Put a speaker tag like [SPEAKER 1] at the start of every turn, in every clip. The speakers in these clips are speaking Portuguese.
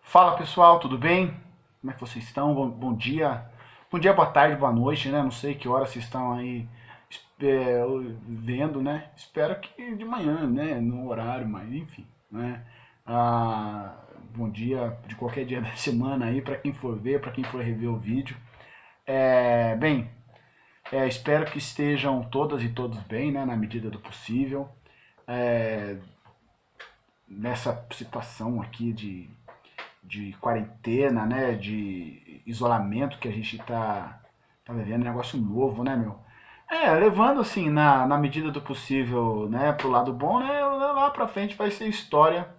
[SPEAKER 1] Fala pessoal, tudo bem? Como é que vocês estão? Bom dia. Bom dia, boa tarde, boa noite, né? Não sei que hora vocês estão aí é, vendo, né? Espero que de manhã, né? No horário, mas enfim, né? Ah, bom dia de qualquer dia da semana aí para quem for ver, para quem for rever o vídeo. Bem, espero que estejam todas e todos bem, né? Na medida do possível. É, Nessa situação aqui de quarentena, né, de isolamento que a gente tá vivendo, negócio novo, né, meu? Levando assim, na medida do possível, né, pro lado bom, né, lá pra frente vai ser história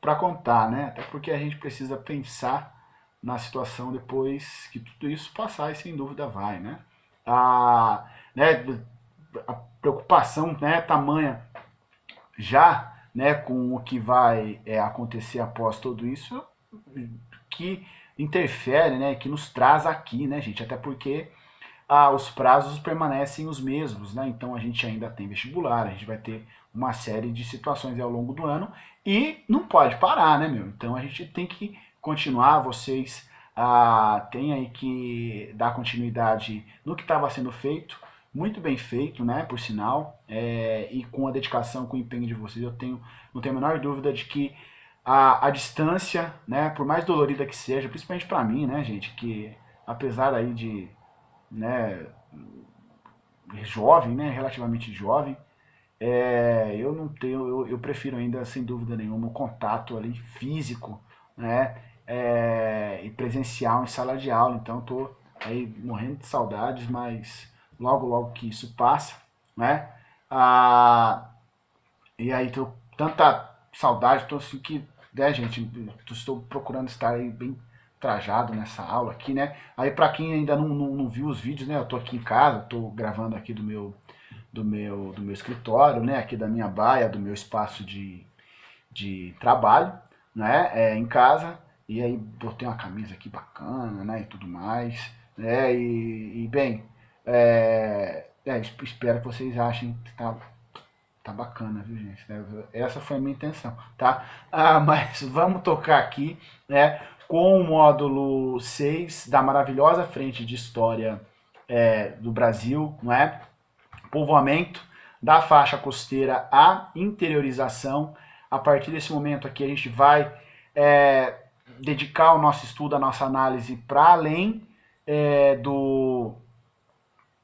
[SPEAKER 1] pra contar, né? Até porque a gente precisa pensar na situação depois que tudo isso passar e sem dúvida vai, né? A, né, a preocupação, né, tamanha já, né, com o que vai acontecer após tudo isso, que interfere, né, que nos traz aqui, né, gente, até porque os prazos permanecem os mesmos, né, então a gente ainda tem vestibular, a gente vai ter uma série de situações ao longo do ano e não pode parar, né, meu, então a gente tem que continuar, vocês têm aí que dar continuidade no que estava sendo feito, muito bem feito, né, por sinal, e com a dedicação, com o empenho de vocês, não tenho a menor dúvida de que a distância, né, por mais dolorida que seja, principalmente para mim, né, gente, que apesar aí de, né, jovem, né, relativamente jovem, eu não tenho, eu prefiro ainda, sem dúvida nenhuma, o contato ali físico, né, e presencial em sala de aula. Então tô aí morrendo de saudades, mas logo logo que isso passa, né? Ah, e aí tô tanta saudade, tô assim que, né, gente, estou procurando estar aí bem trajado nessa aula aqui, né? Aí para quem ainda não viu os vídeos, né? Eu tô aqui em casa, tô gravando aqui do meu escritório, né? Aqui da minha baia, do meu espaço de trabalho, né? Em casa. E aí botei uma camisa aqui bacana, né? E tudo mais, né? E bem, espero que vocês achem que tá bacana, viu, gente? Essa foi a minha intenção, tá? Mas vamos tocar aqui, né? Com o módulo 6 da maravilhosa frente de história do Brasil, não é? Povoamento da faixa costeira à interiorização. A partir desse momento aqui a gente vai dedicar o nosso estudo, a nossa análise para além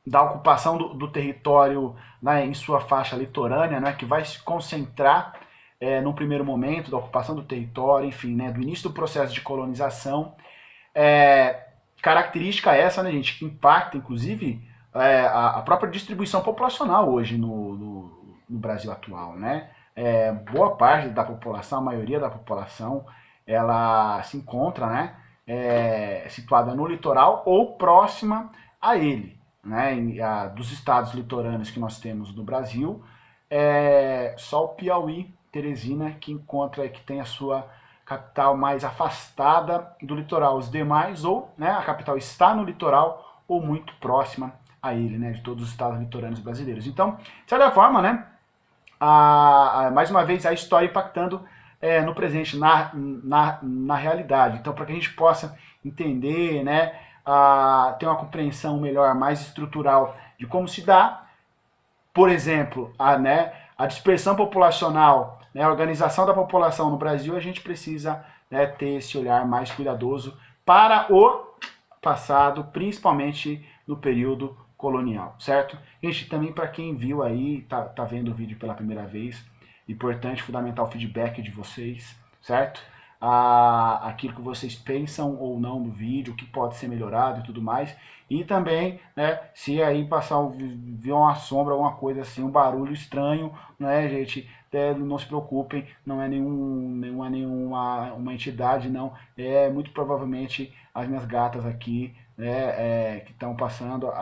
[SPEAKER 1] da ocupação do território, né, em sua faixa litorânea, né, que vai se concentrar no primeiro momento da ocupação do território, enfim, né, do início do processo de colonização. Característica essa, né, gente, que impacta, inclusive, a própria distribuição populacional hoje no Brasil atual, né? Boa parte da população, a maioria da população, ela se encontra, né, situada no litoral ou próxima a ele, né? Dos estados litorâneos que nós temos no Brasil, só o Piauí, Teresina, que tem a sua capital mais afastada do litoral. Os demais, ou, né, a capital está no litoral ou muito próxima a ele, né, de todos os estados litorâneos brasileiros. Então, de certa forma, né, mais uma vez a história impactando no presente, na realidade. Então, para que a gente possa entender, né, ter uma compreensão melhor, mais estrutural de como se dá, por exemplo, a dispersão populacional, né, a organização da população no Brasil, a gente precisa, né, ter esse olhar mais cuidadoso para o passado, principalmente no período colonial, certo? Gente, também para quem viu aí, tá vendo o vídeo pela primeira vez, importante, fundamental o feedback de vocês, certo? Aquilo que vocês pensam ou não do vídeo, o que pode ser melhorado e tudo mais. E também, né, se aí ver uma sombra, alguma coisa assim, um barulho estranho, né, gente, não se preocupem, não é nenhuma uma entidade, não. Muito provavelmente as minhas gatas aqui, né, que estão passando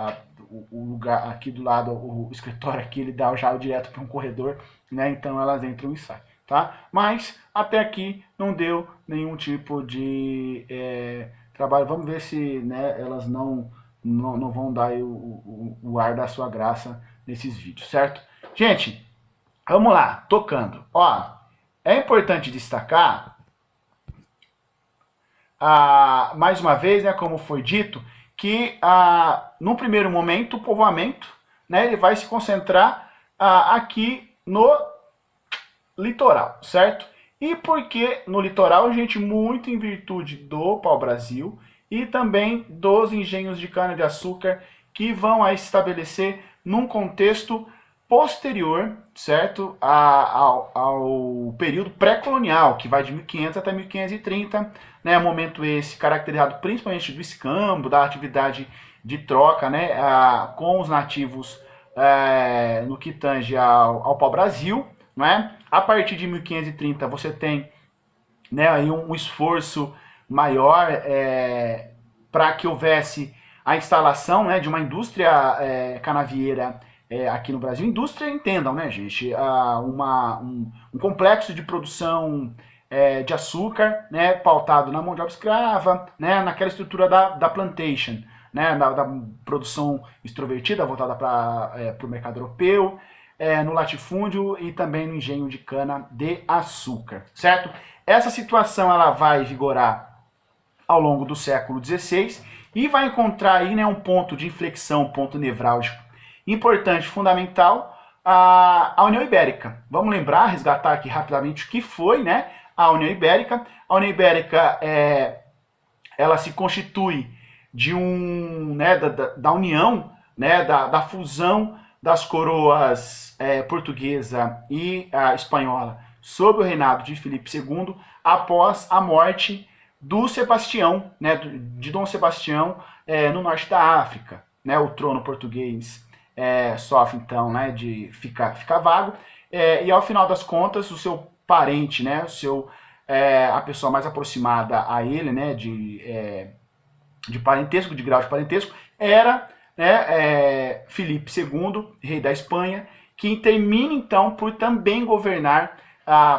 [SPEAKER 1] o lugar aqui do lado, o escritório aqui, ele dá já direto para um corredor, né, então elas entram e saem, tá? Mas até aqui não deu nenhum tipo de trabalho. Vamos ver se, né, elas não vão dar o ar da sua graça nesses vídeos, certo? Gente, vamos lá, tocando. Ó, é importante destacar mais uma vez, né, como foi dito, que no primeiro momento o povoamento, né, ele vai se concentrar aqui no litoral, certo? E por que no litoral, gente? Muito em virtude do pau-brasil e também dos engenhos de cana-de-açúcar que vão aí se estabelecer num contexto posterior, certo, ao período pré-colonial, que vai de 1500 até 1530, né, momento esse caracterizado principalmente do escambo, da atividade de troca, né, com os nativos no que tange ao pau-brasil, né? A partir de 1530 você tem, né, aí um esforço maior para que houvesse a instalação, né, de uma indústria canavieira aqui no Brasil. Indústria, entendam, né, gente? Um complexo de produção de açúcar, né, pautado na mão de obra escrava, né, naquela estrutura da plantation, né, da produção extrovertida, voltada para o mercado europeu, no latifúndio e também no engenho de cana de açúcar, certo? Essa situação ela vai vigorar ao longo do século XVI e vai encontrar aí, né, um ponto de inflexão, um ponto nevrálgico importante, fundamental, a União Ibérica. Vamos lembrar, resgatar aqui rapidamente o que foi, né, a União Ibérica. A União Ibérica ela se constitui de né, da união, né, da fusão das coroas portuguesa e espanhola sob o reinado de Filipe II após a morte do Sebastião, né, de Dom Sebastião no norte da África. Né, o trono português sofre então, né, de ficar vago e ao final das contas o seu parente, né, a pessoa mais aproximada a ele, né, de parentesco, de grau de parentesco, era, né, Filipe II, rei da Espanha, que termina então por também governar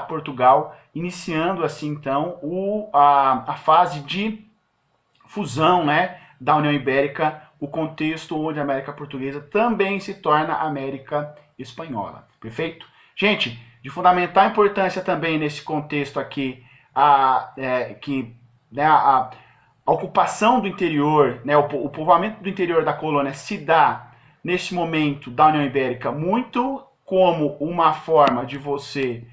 [SPEAKER 1] Portugal, iniciando assim então a fase de fusão, né, da União Ibérica, o contexto onde a América Portuguesa também se torna América Espanhola. Perfeito? Gente, de fundamental importância também nesse contexto aqui, que né, a ocupação do interior, né, o povoamento do interior da colônia se dá nesse momento da União Ibérica muito como uma forma de você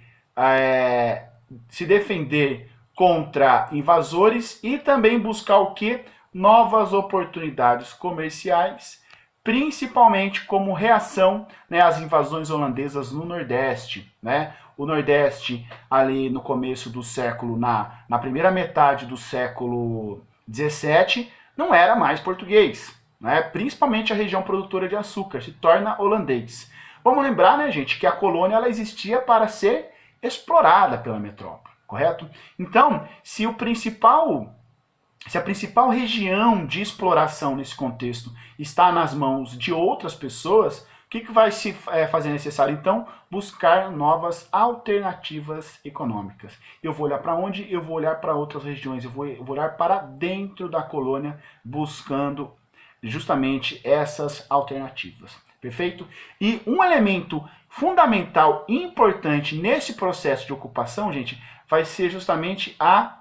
[SPEAKER 1] se defender contra invasores e também buscar o que? Novas oportunidades comerciais, principalmente como reação, né, às invasões holandesas no Nordeste. Né? O Nordeste, ali no começo do século, na primeira metade do século XVII, não era mais português. Né? Principalmente a região produtora de açúcar, se torna holandês. Vamos lembrar, né, gente, que a colônia ela existia para ser explorada pela metrópole, correto? Então, se a principal região de exploração nesse contexto está nas mãos de outras pessoas, o que vai se fazer necessário, então? Buscar novas alternativas econômicas. Eu vou olhar para onde? Eu vou olhar para outras regiões, eu vou olhar para dentro da colônia, buscando justamente essas alternativas. Perfeito? E um elemento fundamental e importante nesse processo de ocupação, gente, vai ser justamente a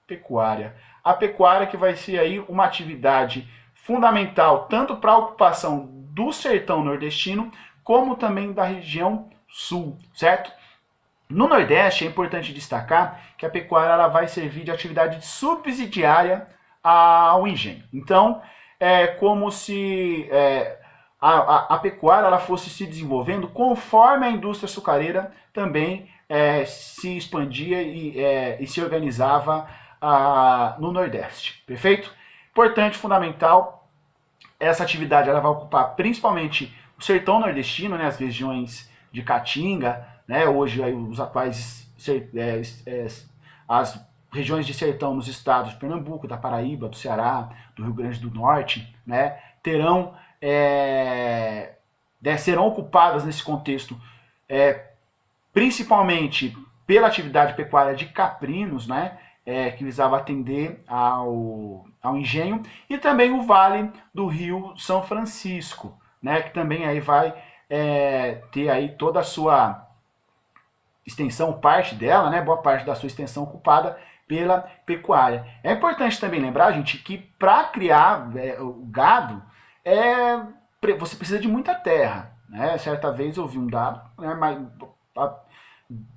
[SPEAKER 1] pecuária. A pecuária que vai ser aí uma atividade fundamental tanto para a ocupação do sertão nordestino, como também da região sul, certo? No Nordeste é importante destacar que a pecuária ela vai servir de atividade subsidiária ao engenho. Então, é como se a pecuária ela fosse se desenvolvendo conforme a indústria açucareira também se expandia e se organizava no Nordeste. Perfeito? Importante, fundamental, essa atividade ela vai ocupar principalmente o sertão nordestino, né, as regiões de Caatinga, né, hoje aí, os atuais as regiões de sertão nos estados de Pernambuco, da Paraíba, do Ceará, do Rio Grande do Norte, né, serão ocupadas nesse contexto principalmente pela atividade pecuária de caprinos, né, que visava atender ao engenho, e também o Vale do Rio São Francisco, né, que também aí vai ter aí toda a sua extensão, parte dela, né, boa parte da sua extensão ocupada pela pecuária. É importante também lembrar, gente, que para criar o gado, você precisa de muita terra. Né? Certa vez eu vi um dado, né,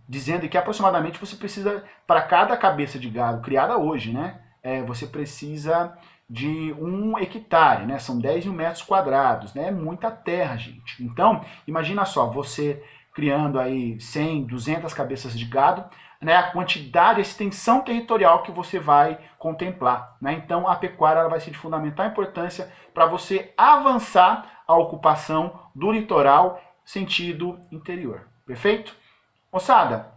[SPEAKER 1] dizendo que aproximadamente você precisa, para cada cabeça de gado criada hoje, né, você precisa de 1 hectare, né, são 10 mil metros quadrados, né, é muita terra, gente. Então, imagina só, você criando aí 100, 200 cabeças de gado, né, a quantidade, a extensão territorial que você vai contemplar. Né? Então, a pecuária ela vai ser de fundamental importância para você avançar a ocupação do litoral sentido interior. Perfeito? Moçada,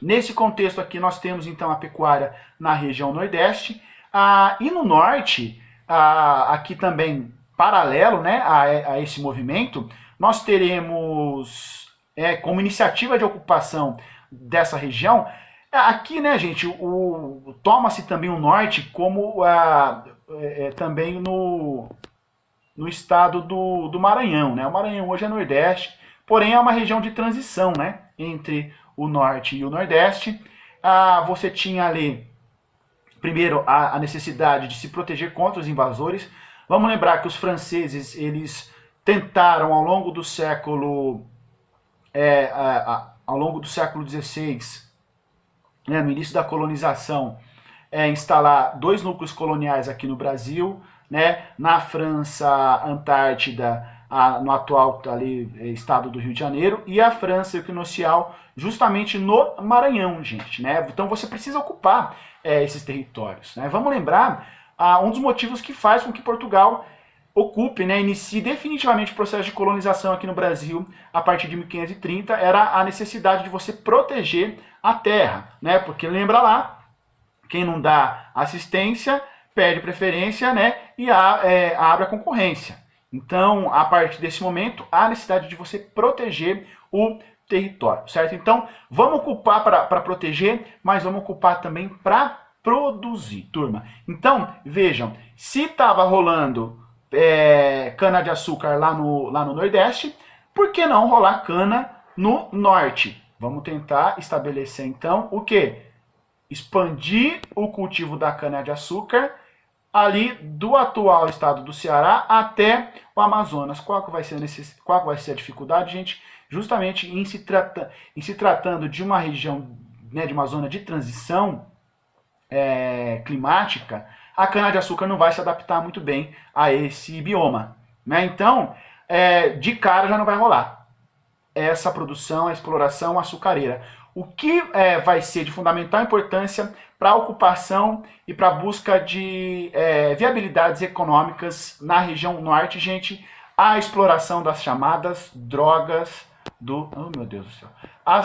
[SPEAKER 1] nesse contexto aqui nós temos então a pecuária na região nordeste, e no norte, aqui também paralelo, né, a esse movimento, nós teremos como iniciativa de ocupação dessa região, aqui, né, gente, toma-se também o norte como também no estado do Maranhão, né? O Maranhão hoje é nordeste, porém é uma região de transição, né, entre o norte e o nordeste. Você tinha ali, primeiro, a necessidade de se proteger contra os invasores. Vamos lembrar que os franceses, eles tentaram ao longo do século XVI, né, no início da colonização, instalar 2 núcleos coloniais aqui no Brasil, né, na França Antártida, no atual ali, estado do Rio de Janeiro, e a França equinocial justamente no Maranhão, gente. Né? Então você precisa ocupar esses territórios. Né? Vamos lembrar um dos motivos que faz com que Portugal ocupe, né, inicie definitivamente o processo de colonização aqui no Brasil a partir de 1530, era a necessidade de você proteger a terra, né? Porque lembra lá, quem não dá assistência perde preferência, né, e abre a concorrência. Então, a partir desse momento, há necessidade de você proteger o território, certo? Então, vamos ocupar para proteger, mas vamos ocupar também para produzir, turma. Então, vejam, se estava rolando cana-de-açúcar lá no Nordeste, por que não rolar cana no Norte? Vamos tentar estabelecer, então, o quê? Expandir o cultivo da cana-de-açúcar ali do atual estado do Ceará até o Amazonas. Qual que vai ser a dificuldade, gente? Justamente em se tratando de uma região, né, de uma zona de transição climática, a cana-de-açúcar não vai se adaptar muito bem a esse bioma. Né? Então, de cara já não vai rolar essa produção, a exploração açucareira. O que vai ser de fundamental importância para a ocupação e para a busca de viabilidades econômicas na região norte, gente, a exploração das chamadas drogas do... Oh, meu Deus do céu. A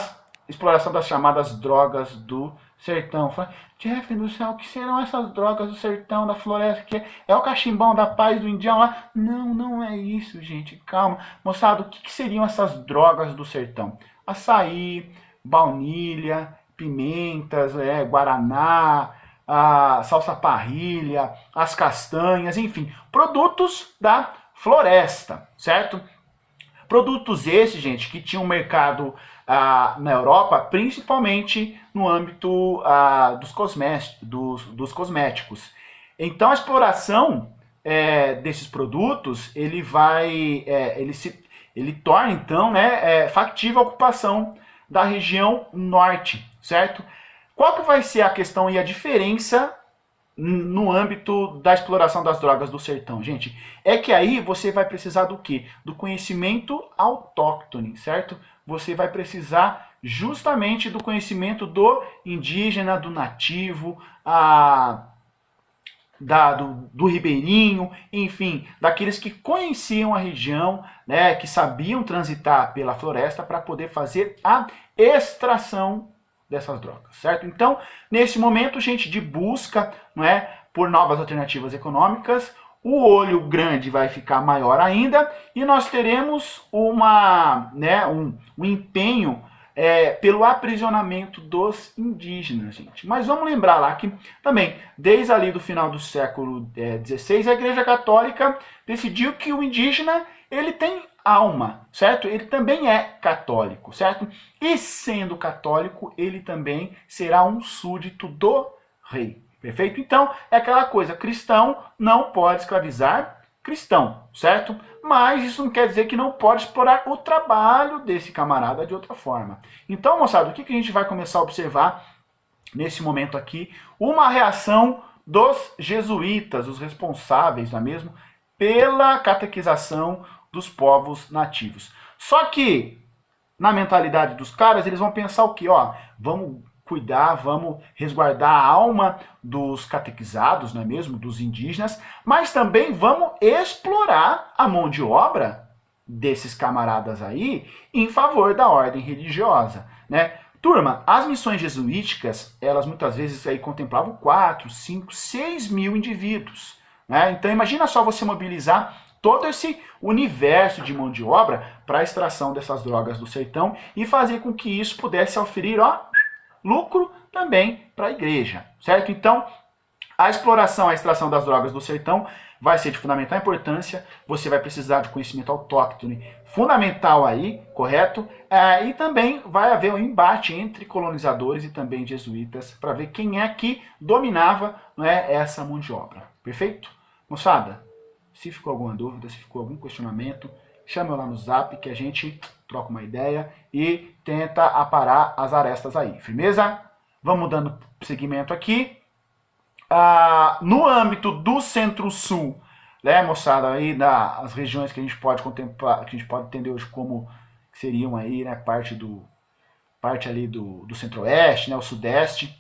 [SPEAKER 1] exploração das chamadas drogas do sertão. Jeff do céu, o que serão essas drogas do sertão, da floresta? Que é o cachimbão da paz do indião lá? Não, não é isso, gente. Calma. Moçada, o que seriam essas drogas do sertão? Açaí, baunilha, pimentas, guaraná, a salsa parrilha, as castanhas, enfim, produtos da floresta, certo? Produtos esses, gente, que tinham mercado na Europa, principalmente no âmbito dos cosméticos. Então a exploração desses produtos, ele torna então, né, factível a ocupação da região norte, certo? Qual que vai ser a questão e a diferença no âmbito da exploração das drogas do sertão, gente? É que aí você vai precisar do quê? Do conhecimento autóctone, certo? Você vai precisar justamente do conhecimento do indígena, do nativo, do ribeirinho, enfim, daqueles que conheciam a região, né, que sabiam transitar pela floresta para poder fazer a extração dessas drogas, certo? Então, nesse momento, gente, de busca, não é, por novas alternativas econômicas, o olho grande vai ficar maior ainda e nós teremos um empenho pelo aprisionamento dos indígenas, gente. Mas vamos lembrar lá que também, desde ali do final do século XVI, a Igreja Católica decidiu que o indígena, ele tem alma, certo? Ele também é católico, certo? E sendo católico, ele também será um súdito do rei. Perfeito? Então, é aquela coisa, cristão não pode escravizar cristão, certo? Mas isso não quer dizer que não pode explorar o trabalho desse camarada de outra forma. Então, moçada, o que a gente vai começar a observar nesse momento aqui? Uma reação dos jesuítas, os responsáveis, não é mesmo? Pela catequização dos povos nativos. Só que, na mentalidade dos caras, eles vão pensar o quê? Ó, vamos cuidar, vamos resguardar a alma dos catequizados, não é mesmo? Dos indígenas, mas também vamos explorar a mão de obra desses camaradas aí em favor da ordem religiosa, né? Turma, as missões jesuíticas, elas muitas vezes aí contemplavam 4, 5, 6 mil indivíduos, né? Então imagina só você mobilizar todo esse universo de mão de obra para a extração dessas drogas do sertão e fazer com que isso pudesse oferir, ó, lucro também para a igreja, certo? Então, a exploração, a extração das drogas do sertão vai ser de fundamental importância, você vai precisar de conhecimento autóctone fundamental aí, correto? E também vai haver um embate entre colonizadores e também jesuítas para ver quem é que dominava, né, essa mão de obra, perfeito? Moçada, se ficou alguma dúvida, se ficou algum questionamento, chame eu lá no zap que a gente troca uma ideia e tenta aparar as arestas aí, firmeza? Vamos dando seguimento aqui. No âmbito do Centro-Sul, né, moçada, aí das regiões que a gente pode contemplar, que a gente pode entender hoje como seriam aí, né, parte ali do Centro-Oeste, né, o Sudeste,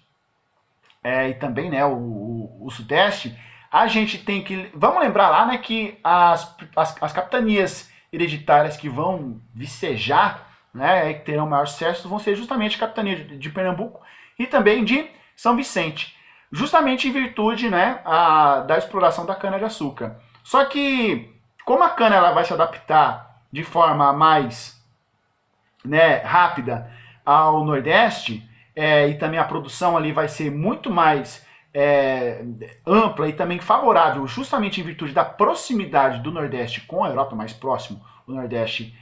[SPEAKER 1] e também, né, o Sudeste, a gente tem que, vamos lembrar lá, né, que as capitanias hereditárias que vão vicejar, né, que terão maior sucesso, vão ser justamente a capitania de Pernambuco e também de São Vicente, justamente em virtude, né, da exploração da cana-de-açúcar. Só que, como a cana ela vai se adaptar de forma mais, né, rápida ao Nordeste, e também a produção ali vai ser muito mais ampla e também favorável, justamente em virtude da proximidade do Nordeste com a Europa, mais próximo o Nordeste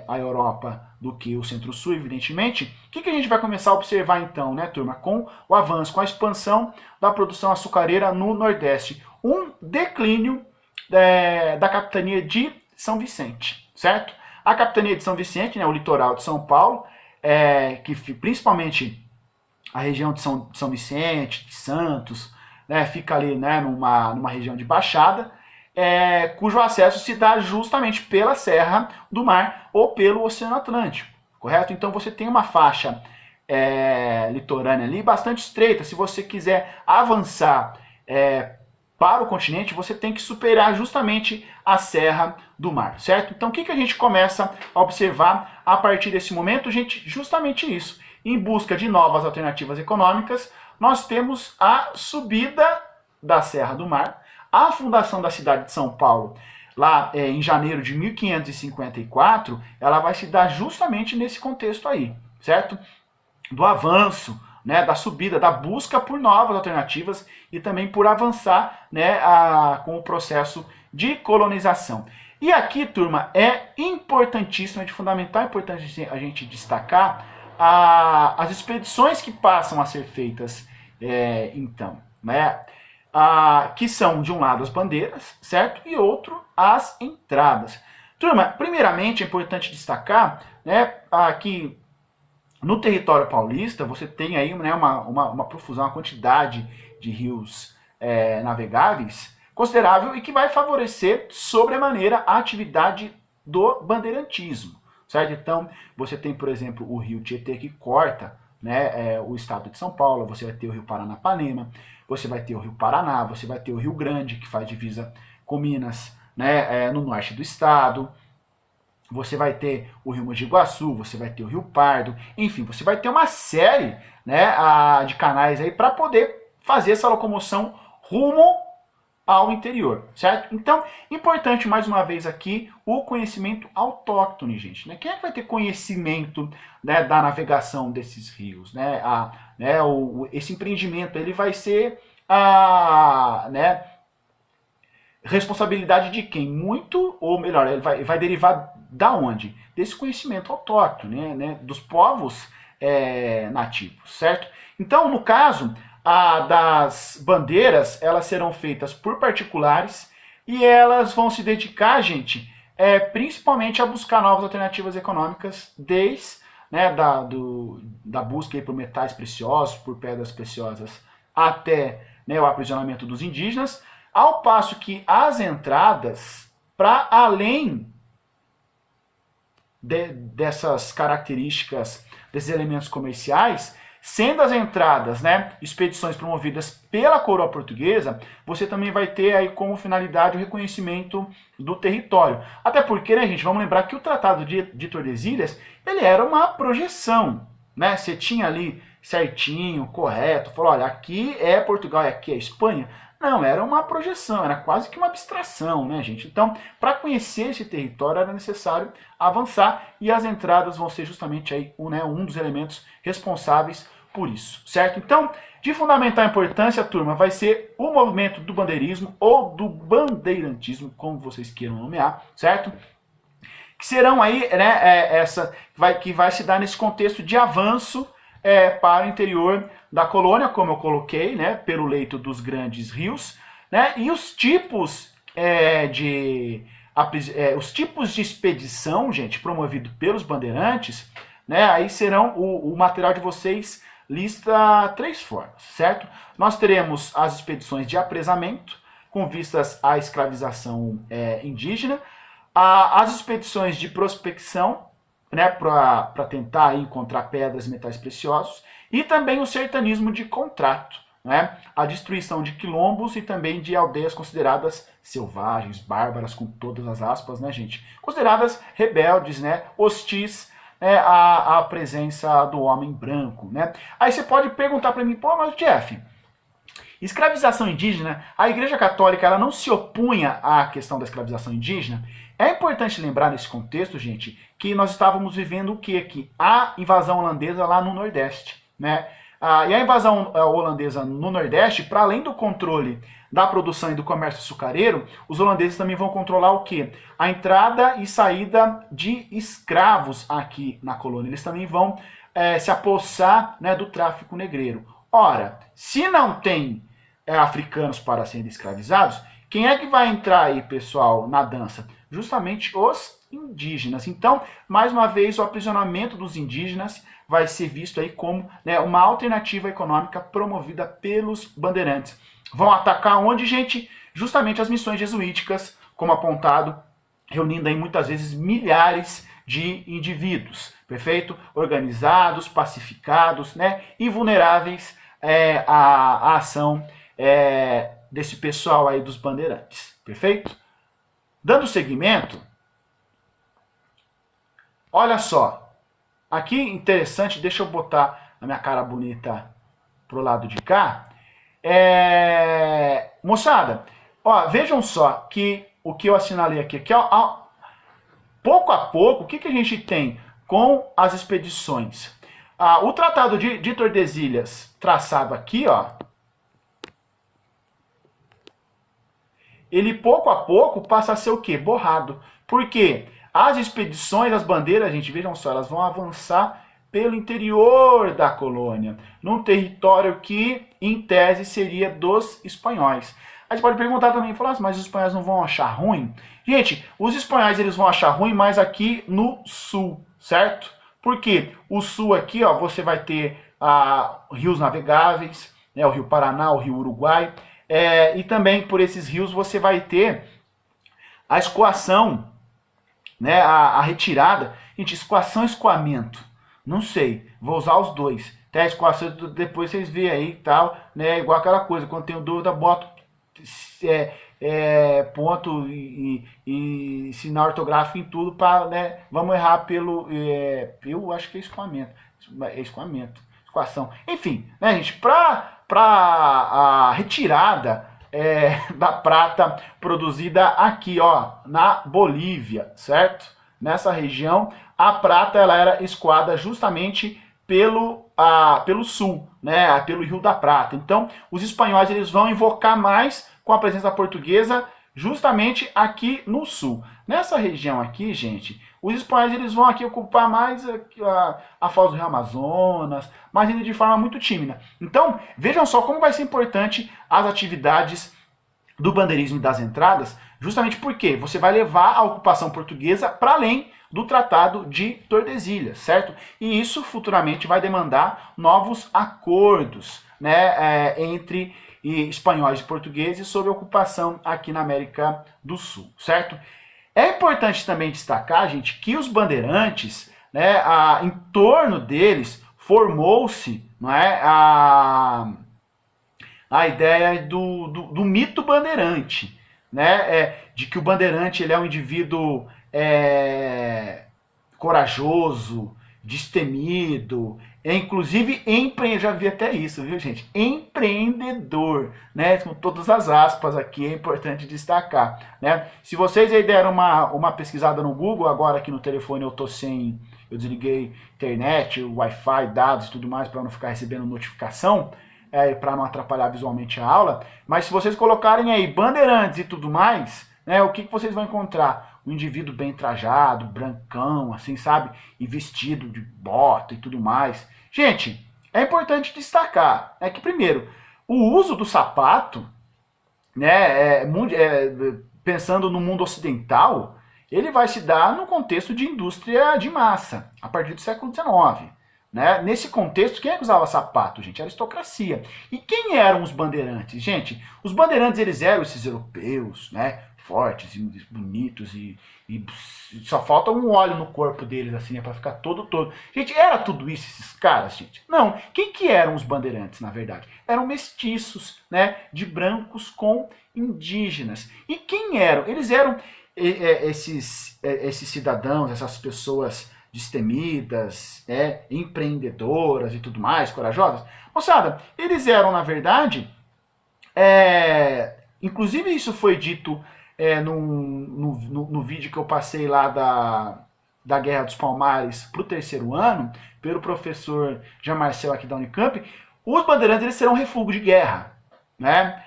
[SPEAKER 1] a Europa do que o Centro-Sul, evidentemente. O que a gente vai começar a observar então, né, turma? Com o avanço, com a expansão da produção açucareira no Nordeste. Um declínio da capitania de São Vicente, certo? A capitania de São Vicente, né, o litoral de São Paulo, que principalmente a região de São Vicente, de Santos, né, fica ali, né, numa região de baixada, cujo acesso se dá justamente pela Serra do Mar ou pelo Oceano Atlântico, correto? Então você tem uma faixa litorânea ali bastante estreita. Se você quiser avançar para o continente, você tem que superar justamente a Serra do Mar, certo? Então o que a gente começa a observar a partir desse momento, gente? Justamente isso. Em busca de novas alternativas econômicas, nós temos a subida da Serra do Mar, a fundação da cidade de São Paulo, lá em janeiro de 1554, ela vai se dar justamente nesse contexto aí, certo? Do avanço, né, da subida, da busca por novas alternativas e também por avançar, né, com o processo de colonização. E aqui, turma, é importantíssimo, é de fundamental importância a gente destacar as expedições que passam a ser feitas, então, né? Que são, de um lado, as bandeiras, certo? E outro, as entradas. Turma, primeiramente é importante destacar, né, que no território paulista você tem aí, né, uma profusão, uma quantidade de rios navegáveis considerável e que vai favorecer sobremaneira a atividade do bandeirantismo, certo? Então, você tem, por exemplo, o rio Tietê que corta, né, o estado de São Paulo, você vai ter o rio Paranapanema, você vai ter o rio Paraná, você vai ter o Rio Grande, que faz divisa com Minas, né, no norte do estado, você vai ter o rio Mogi Guaçu, você vai ter o rio Pardo, enfim, você vai ter uma série, né, de canais aí para poder fazer essa locomoção rumo ao interior, certo? Então, importante mais uma vez aqui o conhecimento autóctone, gente, né? Quem é que vai ter conhecimento, né, da navegação desses rios, né? Esse empreendimento ele vai ser né, responsabilidade de quem? Muito, ou melhor, ele vai derivar da onde? Desse conhecimento autóctone, né, dos povos nativos, certo? Então, no caso, das bandeiras, elas serão feitas por particulares e elas vão se dedicar, gente, principalmente a buscar novas alternativas econômicas, desde, né, da busca aí por metais preciosos, por pedras preciosas, até, né, o aprisionamento dos indígenas, ao passo que as entradas, para além dessas características, desses elementos comerciais, sendo as entradas, né, expedições promovidas pela coroa portuguesa, você também vai ter aí como finalidade o reconhecimento do território. Até porque, né, gente, vamos lembrar que o Tratado de Tordesilhas, ele era uma projeção, né? Você tinha ali certinho, correto, falou, olha, aqui é Portugal e aqui é Espanha. Não, era uma projeção, era quase que uma abstração, né, gente? Então, para conhecer esse território era necessário avançar e as entradas vão ser justamente aí um dos elementos responsáveis por isso, certo? Então, de fundamental importância, turma, vai ser o movimento do bandeirismo ou do bandeirantismo, como vocês queiram nomear, certo? Que serão aí, né, que vai se dar nesse contexto de avanço para o interior da colônia, como eu coloquei, né, pelo leito dos grandes rios, né, e os tipos os tipos de expedição, gente, promovido pelos bandeirantes, né, aí serão o material de vocês lista 3 formas, certo? Nós teremos as expedições de apresamento, com vistas à escravização indígena, as expedições de prospecção, né, para tentar encontrar pedras e metais preciosos, e também o sertanismo de contrato, né, a destruição de quilombos e também de aldeias consideradas selvagens, bárbaras, com todas as aspas, né, gente, consideradas rebeldes, né, hostis à presença do homem branco, né. Aí você pode perguntar para mim, pô, mas Jeff, escravização indígena, a Igreja Católica ela não se opunha à questão da escravização indígena? É importante lembrar nesse contexto, gente, que nós estávamos vivendo o que aqui? A invasão holandesa lá no Nordeste, né? E a invasão holandesa no Nordeste, para além do controle da produção e do comércio açucareiro, os holandeses também vão controlar o quê? A entrada e saída de escravos aqui na colônia. Eles também vão se apossar, né, do tráfico negreiro. Ora, se não tem africanos para serem escravizados, quem é que vai entrar aí, pessoal, na dança? Justamente os indígenas. Então, mais uma vez, o aprisionamento dos indígenas vai ser visto aí como, né, uma alternativa econômica promovida pelos bandeirantes. Vão atacar onde, gente? Justamente as missões jesuíticas, como apontado, reunindo aí muitas vezes milhares de indivíduos, perfeito? Organizados, pacificados, né, e vulneráveis à ação desse pessoal aí dos bandeirantes, perfeito? Dando seguimento, olha só, aqui interessante, deixa eu botar a minha cara bonita pro lado de cá. Moçada, ó, vejam só que o que eu assinalei aqui, pouco a pouco, o que a gente tem com as expedições? O Tratado de Tordesilhas, traçado aqui, ó, ele pouco a pouco passa a ser o quê? Borrado. Por quê? As expedições, as bandeiras, gente, vejam só, elas vão avançar pelo interior da colônia, num território que, em tese, seria dos espanhóis. A gente pode perguntar também, falar assim, mas os espanhóis não vão achar ruim? Gente, os espanhóis eles vão achar ruim, mas aqui no sul, certo? Porque o sul aqui, ó, você vai ter rios navegáveis, né, o rio Paraná, o rio Uruguai, e também por esses rios você vai ter a escoação, né, a retirada. Gente, escoação e escoamento, não sei, vou usar os dois. Até a escoação, depois vocês veem aí e tal, né, igual aquela coisa, quando tenho dúvida, boto ponto e sinal ortográfico em tudo, para, né, vamos errar eu acho que é escoamento, escoação. Enfim, né, gente, para a retirada da prata produzida aqui, ó, na Bolívia, certo? Nessa região, a prata ela era escoada justamente pelo sul, né, pelo Rio da Prata. Então, os espanhóis eles vão invocar mais com a presença portuguesa justamente aqui no sul. Nessa região aqui, gente, os espanhóis eles vão aqui ocupar mais a foz do Rio Amazonas, mas ainda de forma muito tímida. Então, vejam só como vai ser importante as atividades do bandeirismo e das entradas, justamente porque você vai levar a ocupação portuguesa para além do Tratado de Tordesilhas, certo? E isso futuramente vai demandar novos acordos, né, entre espanhóis e portugueses sobre a ocupação aqui na América do Sul, certo? É importante também destacar, gente, que os bandeirantes, né, em torno deles formou-se, não é, a ideia do mito bandeirante, né? De que o bandeirante ele é um indivíduo corajoso, destemido, inclusive já vi até isso, viu, gente? Empreendedor, né? Com todas as aspas aqui, é importante destacar, né? Se vocês aí deram uma pesquisada no Google, agora aqui no telefone eu desliguei internet, Wi-Fi, dados e tudo mais para não ficar recebendo notificação, para não atrapalhar visualmente a aula, mas se vocês colocarem aí bandeirantes e tudo mais, né, o que vocês vão encontrar? Um indivíduo bem trajado, brancão, assim, sabe? E vestido de bota e tudo mais. Gente, é importante destacar, que primeiro, o uso do sapato, né, pensando no mundo ocidental, ele vai se dar no contexto de indústria de massa, a partir do século XIX. Né? Nesse contexto, quem é que usava sapato, gente? A aristocracia. E quem eram os bandeirantes? Gente, os bandeirantes eles eram esses europeus, né? Fortes e bonitos e só falta um óleo no corpo deles, assim, né? Pra ficar todo. Gente, era tudo isso, esses caras, gente? Não. Quem que eram os bandeirantes, na verdade? Eram mestiços, né? De brancos com indígenas. E quem eram? Eles eram esses cidadãos, essas pessoas destemidas, empreendedoras e tudo mais, corajosas. Moçada, eles eram, na verdade, inclusive isso foi dito no vídeo que eu passei lá da Guerra dos Palmares para o 3º ano, pelo professor Jean Marcel aqui da Unicamp, os bandeirantes eles serão refúgio de guerra, né?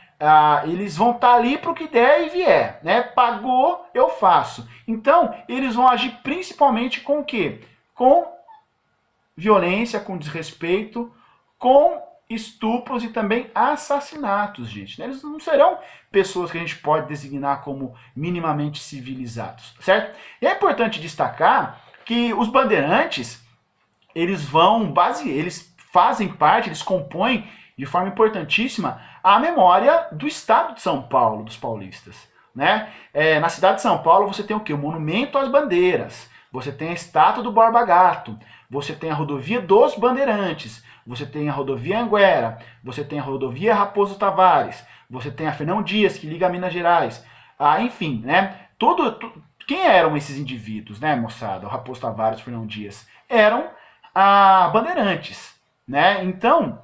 [SPEAKER 1] Eles vão estar ali para o que der e vier, né? Pagou, eu faço. Então, eles vão agir principalmente com o quê? Com violência, com desrespeito, com estupros e também assassinatos, gente. Né? Eles não serão pessoas que a gente pode designar como minimamente civilizados, certo? E é importante destacar que os bandeirantes, eles fazem parte, eles compõem de forma importantíssima a memória do estado de São Paulo, dos paulistas. Né? Na cidade de São Paulo você tem o quê? O Monumento às Bandeiras, você tem a estátua do Borba Gato, você tem a rodovia dos Bandeirantes, você tem a rodovia Anguera, você tem a rodovia Raposo Tavares, você tem a Fernão Dias, que liga a Minas Gerais. Enfim, né? Quem eram esses indivíduos, né, moçada? O Raposo Tavares, o Fernão Dias. Eram bandeirantes. Né? Então,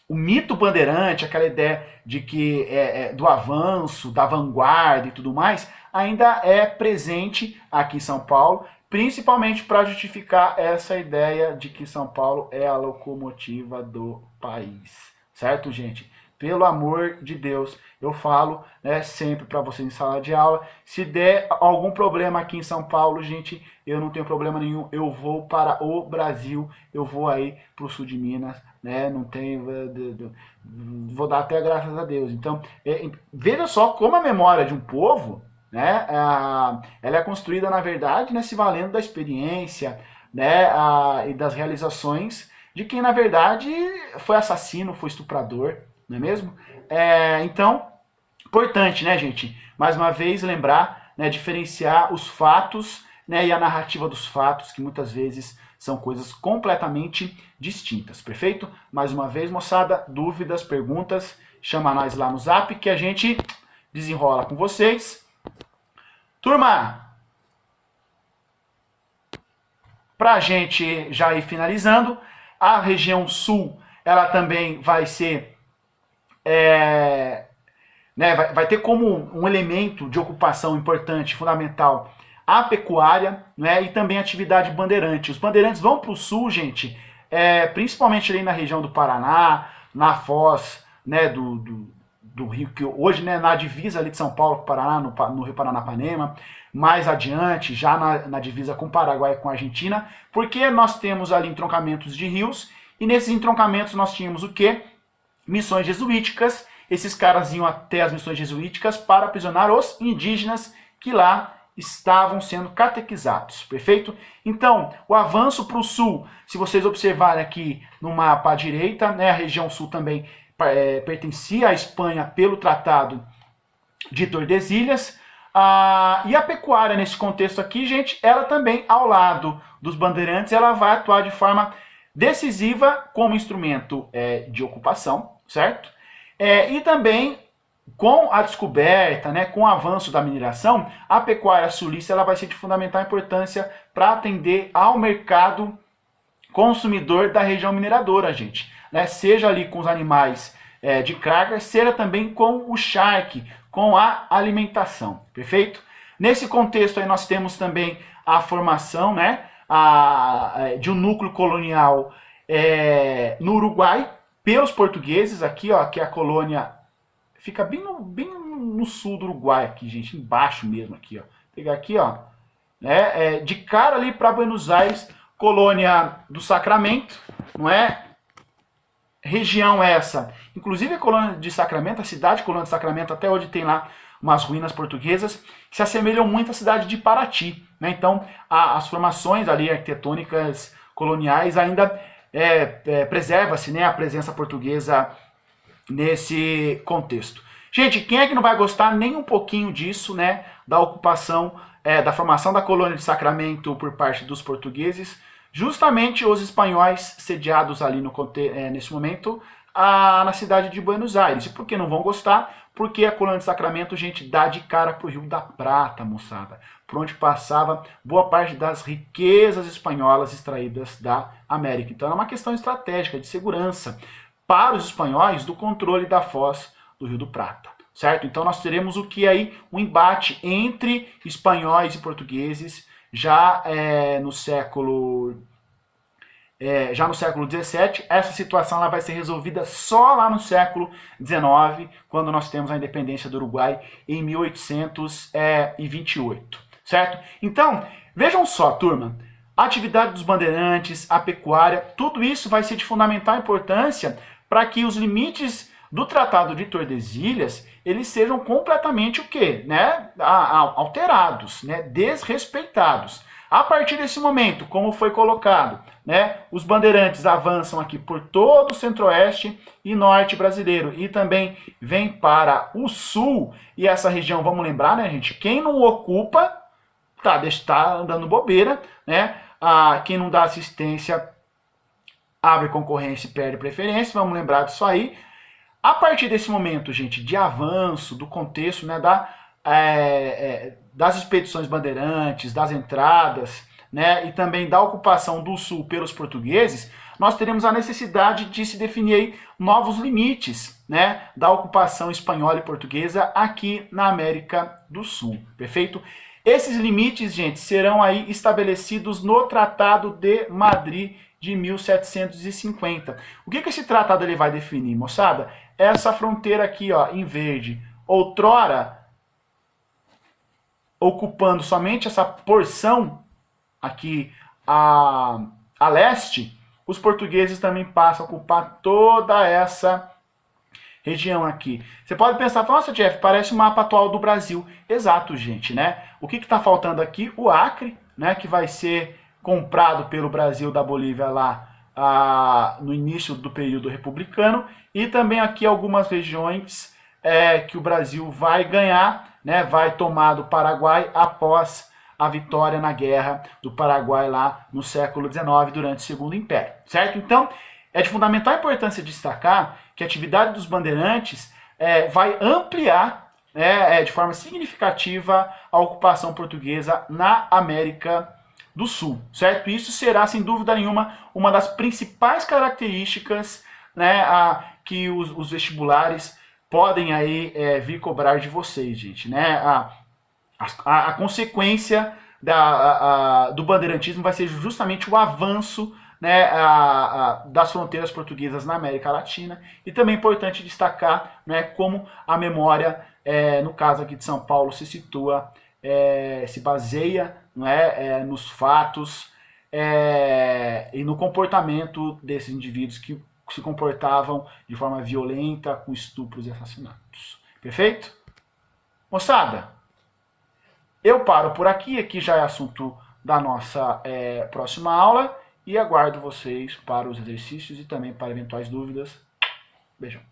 [SPEAKER 1] o mito bandeirante, aquela ideia de que do avanço, da vanguarda e tudo mais, ainda é presente aqui em São Paulo, principalmente para justificar essa ideia de que São Paulo é a locomotiva do país. Certo, gente? Pelo amor de Deus, eu falo sempre para vocês em sala de aula, se der algum problema aqui em São Paulo, gente, eu não tenho problema nenhum, eu vou para o Brasil, eu vou aí para o sul de Minas, né? Não tem, vou dar até graças a Deus. Então, veja só como a memória de um povo, né, ela é construída, na verdade, se valendo da experiência, né, e das realizações de quem, na verdade, foi assassino, foi estuprador, não é mesmo? Então, importante, né, gente? Mais uma vez, lembrar, né, diferenciar os fatos, né, e a narrativa dos fatos, que muitas vezes são coisas completamente distintas, perfeito? Mais uma vez, moçada, dúvidas, perguntas, chama nós lá no Zap que a gente desenrola com vocês. Turma, pra gente já ir finalizando, a região sul, ela também vai ser vai ter como um elemento de ocupação importante, fundamental, a pecuária, né, e também a atividade bandeirante. Os bandeirantes vão para o sul, gente, principalmente ali na região do Paraná, na foz, né, do do rio, que hoje, né, na divisa ali de São Paulo com o Paraná, no rio Paranapanema, mais adiante, já na divisa com o Paraguai e com a Argentina, porque nós temos ali entroncamentos de rios, e nesses entroncamentos nós tínhamos o quê? Missões jesuíticas. Esses caras iam até as missões jesuíticas para aprisionar os indígenas que lá estavam sendo catequizados, perfeito? Então, o avanço para o sul, se vocês observarem aqui no mapa à direita, né, a região sul também pertencia à Espanha pelo Tratado de Tordesilhas, e a pecuária nesse contexto aqui, gente, ela também, ao lado dos bandeirantes, ela vai atuar de forma decisiva como instrumento de ocupação, certo? E também com a descoberta, né, com o avanço da mineração, a pecuária sulista ela vai ser de fundamental importância para atender ao mercado consumidor da região mineradora, gente. Né? Seja ali com os animais de carga, seja também com o charque, com a alimentação, perfeito? Nesse contexto aí nós temos também a formação, né, de um núcleo colonial no Uruguai, pelos portugueses, aqui, ó, que a colônia fica bem no sul do Uruguai, aqui, gente, embaixo mesmo, aqui, ó. Vou pegar aqui, ó, né, de cara ali para Buenos Aires, colônia do Sacramento, não é? Região essa, inclusive a colônia de Sacramento, a cidade colônia de Sacramento, até hoje tem lá umas ruínas portuguesas que se assemelham muito à cidade de Paraty, né? Então, as formações ali arquitetônicas coloniais ainda preserva-se, né, a presença portuguesa nesse contexto. Gente, quem é que não vai gostar nem um pouquinho disso, né, da ocupação, da formação da colônia de Sacramento por parte dos portugueses, justamente os espanhóis sediados ali nesse momento na cidade de Buenos Aires. E por que não vão gostar? Porque a colônia de Sacramento, gente, dá de cara pro Rio da Prata, moçada, por onde passava boa parte das riquezas espanholas extraídas da América. Então é uma questão estratégica de segurança para os espanhóis do controle da foz do Rio do Prata, certo? Então nós teremos o que aí? Um embate entre espanhóis e portugueses já no século XVII. Essa situação ela vai ser resolvida só lá no século XIX, quando nós temos a independência do Uruguai em 1828, certo? Então, vejam só, turma, a atividade dos bandeirantes, a pecuária, tudo isso vai ser de fundamental importância para que os limites do Tratado de Tordesilhas eles sejam completamente o quê? Né? Alterados, né? Desrespeitados. A partir desse momento, como foi colocado, né, os bandeirantes avançam aqui por todo o centro-oeste e norte brasileiro e também vem para o sul, e essa região, vamos lembrar, né, gente, quem não ocupa tá andando bobeira, né? Quem não dá assistência abre concorrência e perde preferência, vamos lembrar disso aí. A partir desse momento, gente, de avanço do contexto, né, das expedições bandeirantes, das entradas, né, e também da ocupação do sul pelos portugueses, nós teremos a necessidade de se definir aí novos limites, né, da ocupação espanhola e portuguesa aqui na América do Sul, perfeito? Esses limites, gente, serão aí estabelecidos no Tratado de Madrid de 1750. O que esse tratado ele vai definir, moçada? Essa fronteira aqui, ó, em verde, outrora ocupando somente essa porção aqui a leste, os portugueses também passam a ocupar toda essa região aqui. Você pode pensar, nossa, Jeff, parece o mapa atual do Brasil. Exato, gente, né? O que está faltando aqui? O Acre, né, que vai ser comprado pelo Brasil da Bolívia lá no início do período republicano, e também aqui algumas regiões que o Brasil vai ganhar, né, vai tomar do Paraguai após a vitória na guerra do Paraguai lá no século XIX, durante o Segundo Império, certo? Então, é de fundamental importância destacar que a atividade dos bandeirantes vai ampliar de forma significativa a ocupação portuguesa na América do Sul, certo? Isso será, sem dúvida nenhuma, uma das principais características, né, que os vestibulares podem aí vir cobrar de vocês, gente, né? A consequência do bandeirantismo vai ser justamente o avanço né, das fronteiras portuguesas na América Latina. E também é importante destacar, né, como a memória, no caso aqui de São Paulo, se situa, se baseia, né, nos fatos e no comportamento desses indivíduos que se comportavam de forma violenta, com estupros e assassinatos. Perfeito? Moçada, eu paro por aqui, aqui já é assunto da nossa próxima aula, e aguardo vocês para os exercícios e também para eventuais dúvidas. Beijão.